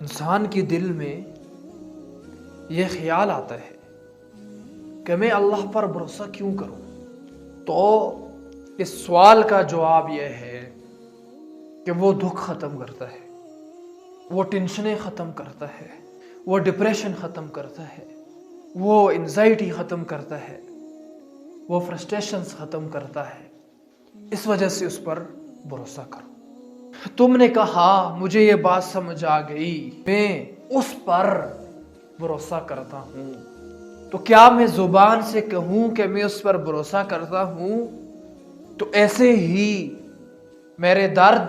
انسان کے دل میں یہ خیال آتا ہے کہ میں اللہ پر بھروسہ کیوں کروں؟ تو اس سوال کا جواب یہ ہے کہ وہ دکھ ختم کرتا ہے، وہ ٹینشنیں ختم کرتا ہے، وہ ڈپریشن ختم کرتا ہے، وہ انزائٹی ختم کرتا ہے، وہ فرسٹریشنز ختم کرتا ہے۔ اس وجہ سے اس پر بھروسہ کرو۔ تم نے کہا مجھے یہ بات سمجھ آ گئی، میں اس پر بھروسہ کرتا ہوں، تو کیا میں زبان سے کہوں کہ میں اس پر بھروسہ کرتا ہوں تو ایسے ہی میرے درد،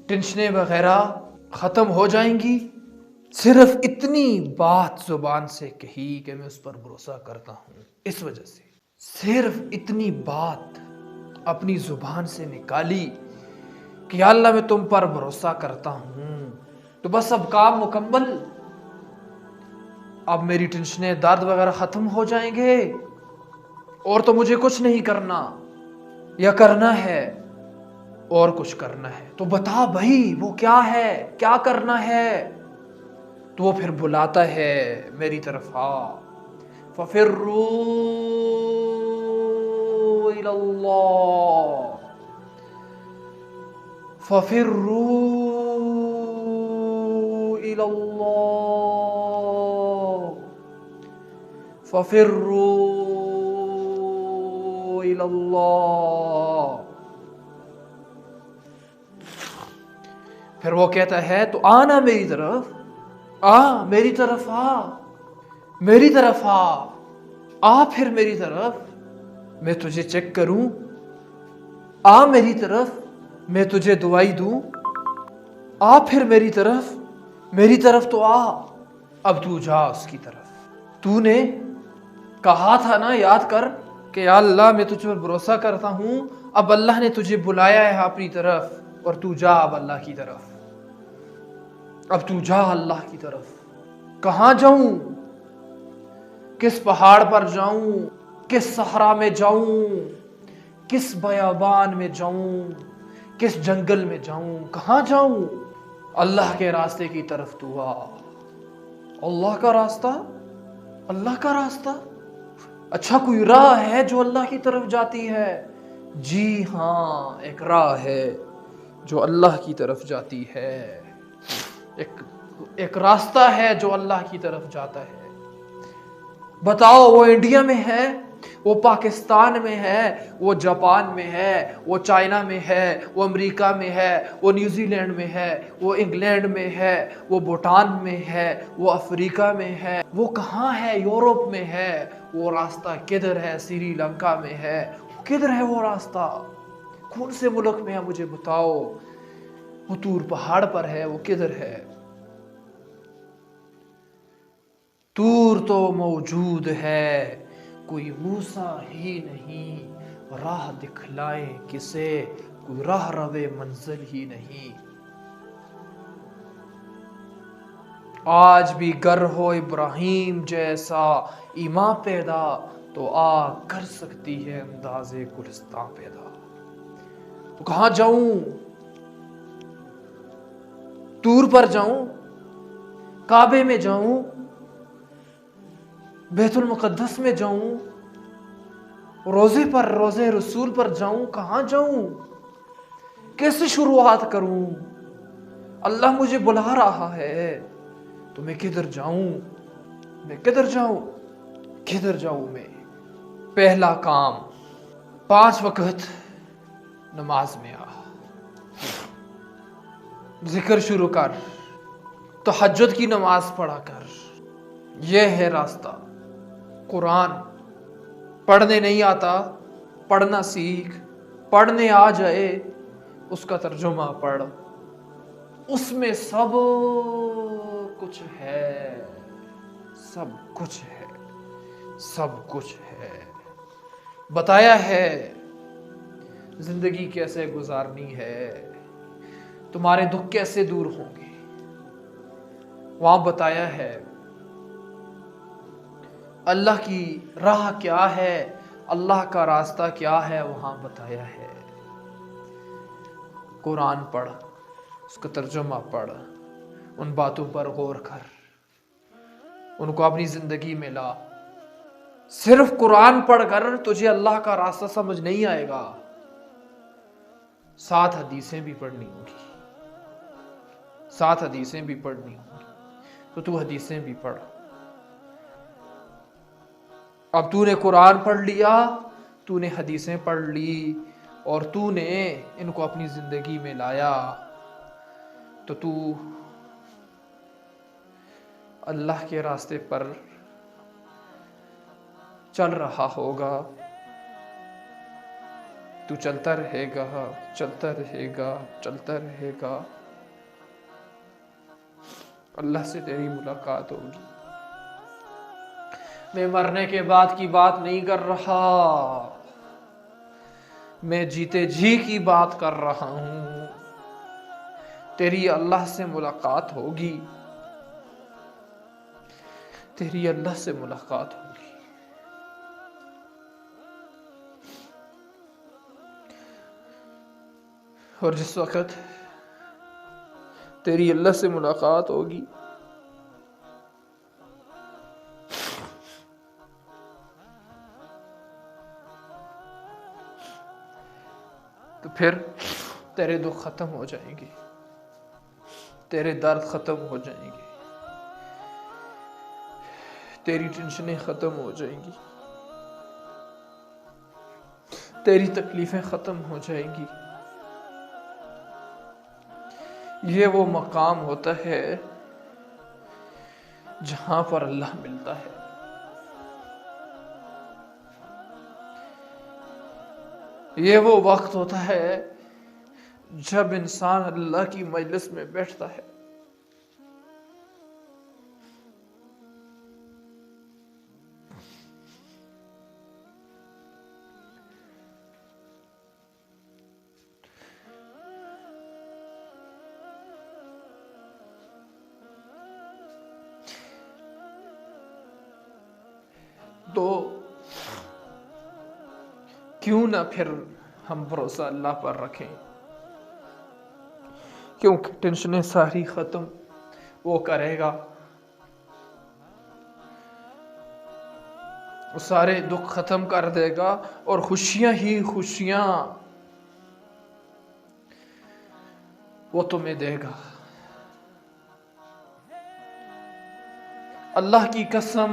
ٹینشنیں وغیرہ ختم ہو جائیں گی؟ صرف اتنی بات زبان سے کہی کہ میں اس پر بھروسہ کرتا ہوں، اس وجہ سے صرف اتنی بات اپنی زبان سے نکالی کہ یا اللہ میں تم پر بھروسہ کرتا ہوں، تو بس اب کام مکمل، اب میری ٹینشنیں، درد وغیرہ ختم ہو جائیں گے، اور تو مجھے کچھ نہیں کرنا، یا کرنا ہے اور کچھ کرنا ہے تو بتا بھائی وہ کیا ہے، کیا کرنا ہے؟ تو وہ پھر بلاتا ہے میری طرف آ، فَفِرُّوا إِلَى اللَّهِ، فَفِرُّوا إِلَى اللَّهِ، فَفِرُّوا إِلَى اللَّهِ۔ پھر وہ کہتا ہے تو آنا میری طرف، میری طرف میری طرف پھر میری طرف، میں تجھے چیک کروں، میری طرف، میں تجھے دوائی دوں، پھر میری طرف تو اب تو جا اس کی طرف۔ تو نے کہا تھا نا، یاد کر کہ یا اللہ میں تجھ پر بھروسہ کرتا ہوں، اب اللہ نے تجھے بلایا ہے اپنی طرف، اور تو جا اب اللہ کی طرف، اب تو جا اللہ کی طرف۔ کہاں جاؤں؟ کس پہاڑ پر جاؤں؟ کس صحرا میں جاؤں؟ کس بیابان میں جاؤں؟ کس جنگل میں جاؤں؟ کہاں جاؤں؟ اللہ کے راستے کی طرف تو آ۔ اللہ کا راستہ؟ اللہ کا راستہ؟ اچھا کوئی راہ ہے جو اللہ کی طرف جاتی ہے؟ جی ہاں، ایک راہ ہے جو اللہ کی طرف جاتی ہے، ایک راستہ ہے جو اللہ کی طرف جاتا ہے۔ بتاؤ وہ انڈیا میں ہے، وہ پاکستان میں ہے، وہ جاپان میں ہے، وہ چائنا میں ہے، وہ امریکہ میں ہے، وہ نیوزی لینڈ میں ہے، وہ انگلینڈ میں ہے، وہ بھوٹان میں ہے، وہ افریقہ میں ہے، وہ کہاں ہے؟ یورپ میں ہے۔ وہ راستہ کدھر ہے؟ سری لنکا میں ہے۔ کدھر ہے وہ راستہ؟ کون سے ملک میں ہے؟ مجھے بتاؤ۔ وہ طور پہاڑ پر ہے، وہ کدھر ہے؟ طور تو موجود ہے، کوئی موسیٰ ہی نہیں، راہ دکھلائیں کسے، کوئی راہ روے منزل ہی نہیں۔ آج بھی گر ہو ابراہیم جیسا ایمان پیدا، تو کر سکتی ہے اندازے گلستاں پیدا۔ تو کہاں جاؤں؟ طور پر جاؤں؟ کعبے میں جاؤں؟ بیت المقدس میں جاؤں؟ روزے رسول پر جاؤں؟ کہاں جاؤں؟ کیسے شروعات کروں؟ اللہ مجھے بلا رہا ہے تو میں کدھر جاؤں؟ کدھر جاؤں میں؟ پہلا کام، 5 وقت نماز میں آ، ذکر شروع کر، تہجد کی نماز پڑھا کر۔ یہ ہے راستہ۔ قرآن پڑھنے نہیں آتا، پڑھنا سیکھ، پڑھنے آ جائے اس کا ترجمہ پڑھ، اس میں سب کچھ ہے، سب کچھ ہے، سب کچھ ہے۔ بتایا ہے زندگی کیسے گزارنی ہے، تمہارے دکھ کیسے دور ہوں گے، وہاں بتایا ہے اللہ کی راہ کیا ہے، اللہ کا راستہ کیا ہے، وہاں بتایا ہے۔ قرآن پڑھ، اس کا ترجمہ پڑھ، ان باتوں پر غور کر، ان کو اپنی زندگی میں لا۔ صرف قرآن پڑھ کر تجھے اللہ کا راستہ سمجھ نہیں آئے گا، 7 حدیثیں بھی پڑھنی ہوگی، 7 حدیثیں بھی پڑھنی ہوگی، تو حدیثیں بھی پڑھ۔ اب تو نے قرآن پڑھ لیا، تو نے حدیثیں پڑھ لی، اور تو نے ان کو اپنی زندگی میں لایا، تو اللہ کے راستے پر چل رہا ہوگا۔ تو چلتا رہے گا، چلتا رہے گا، چلتا رہے گا، اللہ سے تیری ملاقات ہوگی۔ میں مرنے کے بعد کی بات نہیں کر رہا، میں جیتے جی کی بات کر رہا ہوں۔ تیری اللہ سے ملاقات ہوگی، تیری اللہ سے ملاقات ہوگی۔ اور جس وقت تیری اللہ سے ملاقات ہوگی، تو پھر تیرے دکھ ختم ہو جائیں گے، تیرے درد ختم ہو جائیں گے، تیری ٹینشنیں ختم ہو جائیں گی، تیری تکلیفیں ختم ہو جائیں گی۔ یہ وہ مقام ہوتا ہے جہاں پر اللہ ملتا ہے۔ یہ وہ وقت ہوتا ہے جب انسان اللہ کی مجلس میں بیٹھتا ہے۔ تو کیوں نہ پھر ہم بھروسہ اللہ پر رکھیں، کیونکہ ٹینشنیں ساری ختم وہ کرے گا، وہ سارے دکھ ختم کر دے گا، اور خوشیاں ہی خوشیاں وہ تمہیں دے گا۔ اللہ کی قسم،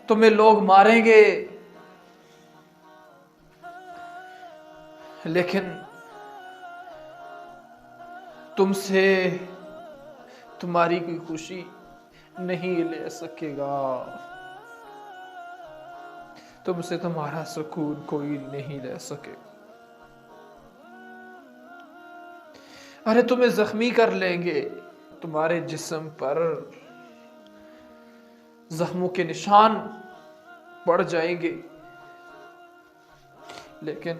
تمہیں لوگ ماریں گے، لیکن تم سے تمہاری کوئی خوشی نہیں لے سکے گا، تم سے تمہارا سکون کوئی نہیں لے سکے گا۔ ارے تمہیں زخمی کر لیں گے، تمہارے جسم پر زخموں کے نشان پڑ جائیں گے، لیکن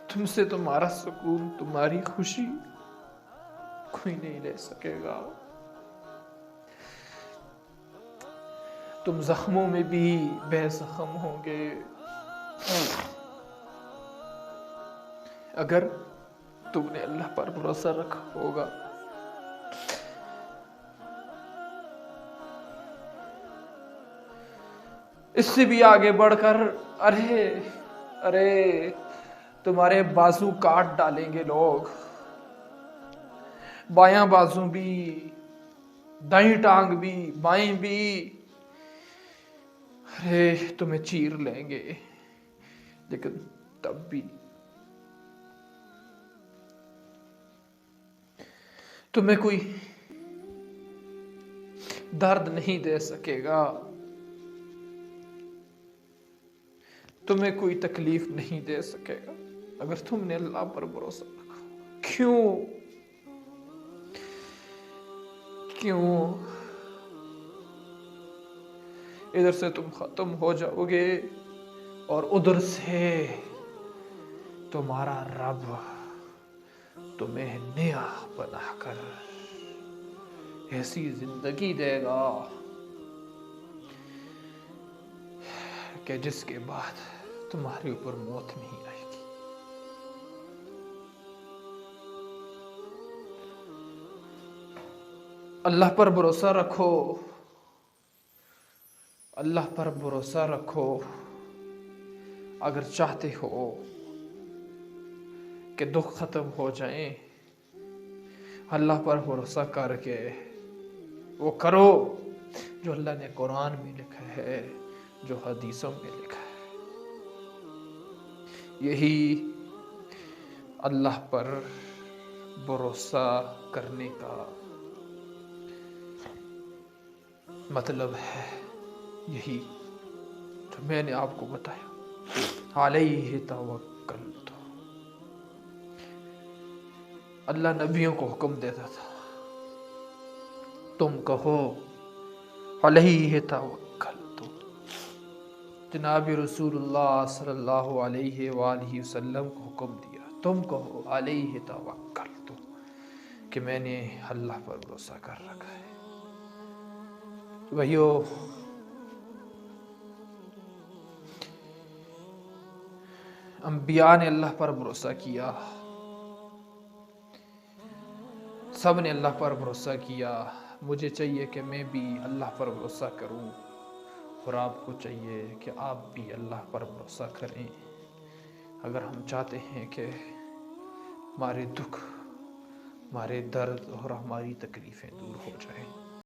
تم سے تمہارا سکون، تمہاری خوشی کوئی نہیں لے سکے گا۔ تم زخموں میں بھی بے زخم ہوں گے، اگر تم نے اللہ پر بھروسہ رکھا ہوگا۔ اس سے بھی آگے بڑھ کر ارے تمہارے بازو کاٹ ڈالیں گے لوگ، بایاں بازو بھی، دائیں ٹانگ بھی، بائیں بھی، ارے تمہیں چیر لیں گے، لیکن تب بھی تمہیں کوئی درد نہیں دے سکے گا، تمہیں کوئی تکلیف نہیں دے سکے گا، اگر تم نے اللہ پر بھروسہ رکھا۔ کیوں ادھر سے تم ختم ہو جاؤ گے، اور ادھر سے تمہارا رب تمہیں نیا بنا کر ایسی زندگی دے گا کہ جس کے بعد تمہارے اوپر موت نہیں آئے گی۔ اللہ پر بھروسہ رکھو، اللہ پر بھروسہ رکھو۔ اگر چاہتے ہو کہ دکھ ختم ہو جائیں، اللہ پر بھروسہ کر کے وہ کرو جو اللہ نے قرآن میں لکھا ہے، جو حدیثوں میں لکھا ہے۔ یہی اللہ پر بھروسہ کرنے کا مطلب ہے، یہی جو میں نے آپ کو بتایا، علیہ توکلت۔ اللہ نبیوں کو حکم دیتا تھا، تم کہو علیہ توکلت۔ جناب رسول اللہ صلی اللہ علیہ وآلہ وسلم کو حکم دیا، تم کہو علیہ توکلت، کہ میں نے اللہ پر بھروسہ کر رکھا ہے۔ بھائیو، انبیاء نے اللہ پر بھروسہ کیا، سب نے اللہ پر بھروسہ کیا۔ مجھے چاہیے کہ میں بھی اللہ پر بھروسہ کروں، اور آپ کو چاہیے کہ آپ بھی اللہ پر بھروسہ کریں، اگر ہم چاہتے ہیں کہ ہمارے دکھ، ہمارے درد اور ہماری تکلیفیں دور ہو جائیں۔